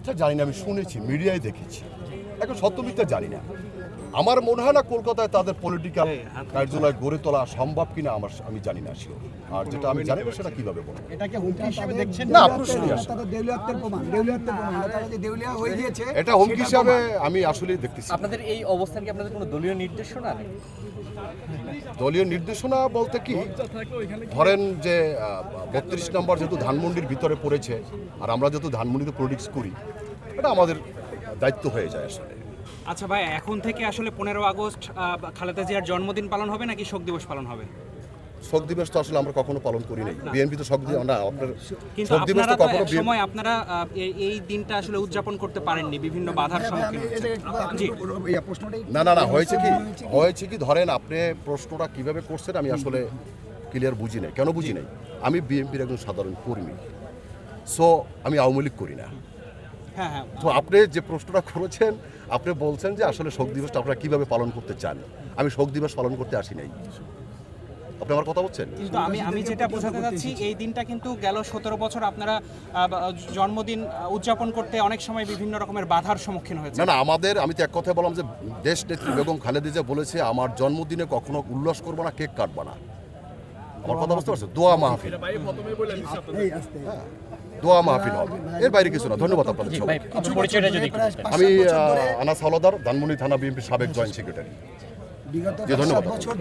এটা জানি না, আমি শুনেছি, মিডিয়ায় দেখেছি, এখন সত্য মিথ্যা জানি না। আমার মনে হয় না কলকাতায় তাদের পলিটিক্যাল কার্যালয় গড়ে তোলা সম্ভব কিনা আমি জানি না শিওর। আর যেটা আমি জানি না সেটা কিভাবে বলবো, এটাকে হুমকি হিসেবে দেখছেন না প্রশ্নই আসে না। তাদের দেউলিয়াত্বের প্রমাণ, দেউলিয়াত্বের প্রমাণ, তারা যে দেউলিয়া হয়ে গিয়েছে এটা হুমকি হিসাবে আমি আসলে দেখতেছি। আপনাদের এই অবস্থান কি আপনাদের কোনো দলীয় নির্দেশনা? দলীয় নির্দেশনা বলতে কি, ধরেন যে 32 নম্বর যেহেতু ধানমন্ডির ভিতরে পড়েছে, আর আমরা যেহেতু ধানমন্ডিতে পলিটিক্স করি, এটা আমাদের দায়িত্ব হয়ে যায় আসলে। আচ্ছা ভাই, এখন থেকে আসলে 15 আগস্ট খালেদা জিয়ার জন্মদিন পালন হবে নাকি শোক দিবস পালন হবে? শোক দিবস তো আসলে আমরা কখনো পালন করি নাই, বিএনপি তো শোক দিবস না, আপনার কিন্তু শোক দিবস আপনারা তো তো কখনো এক সময় আপনারা এই দিনটা আসলে উদযাপন করতে পারেননি, বিভিন্ন বাধার সম্মুখীন হয়েছেন। জি। প্রশ্নটাই না হয়েছে কি ধরেন আপনি প্রশ্নটা কিভাবে করছেন আমি আসলে ক্লিয়ার বুঝি নাই। কেন বুঝি নাই? আমি বিএনপির একজন সাধারণ কর্মী, সো আমি আওয়ামী লীগ করি না। হ্যাঁ হ্যাঁ, তো আপনি যে প্রশ্নটা করেছেন, আপনি বলছেন যে আসলে শোক দিবসটা আপনারা কীভাবে পালন করতে চান। আমি শোক দিবস পালন করতে আসি নাই। আপনি আমার কথা বলছেন? কিন্তু আমি যেটা বোঝাতে চাচ্ছি, এই দিনটা কিন্তু গেল 17 বছর আপনারা জন্মদিন উদযাপন করতে অনেক সময় বিভিন্ন রকমের বাধার সম্মুখীন হয়েছে। না আমি তো এক কথায় বললাম যে দেশ নেত্রী বেগম খালেদা জিয়া বলেছে আমার জন্মদিনে কখনো উল্লাস করবো না, কেক কাটবো না। আমার কথা বুঝতে পারছো? দোয়া মাহফিল, হ্যাঁ দোয়া মাহফিল হবে, এর বাইরে কিছু না। ধন্যবাদ আপনাদের সবাই। পরিচয়টা যদি একটু বলতেন। আমি আনাস হাওলাদার, ধানমন্ডি থানা বিএনপির সাবেক জয়েন্ট সেক্রেটারি। বিগত জি, ধন্যবাদ। 7 বছর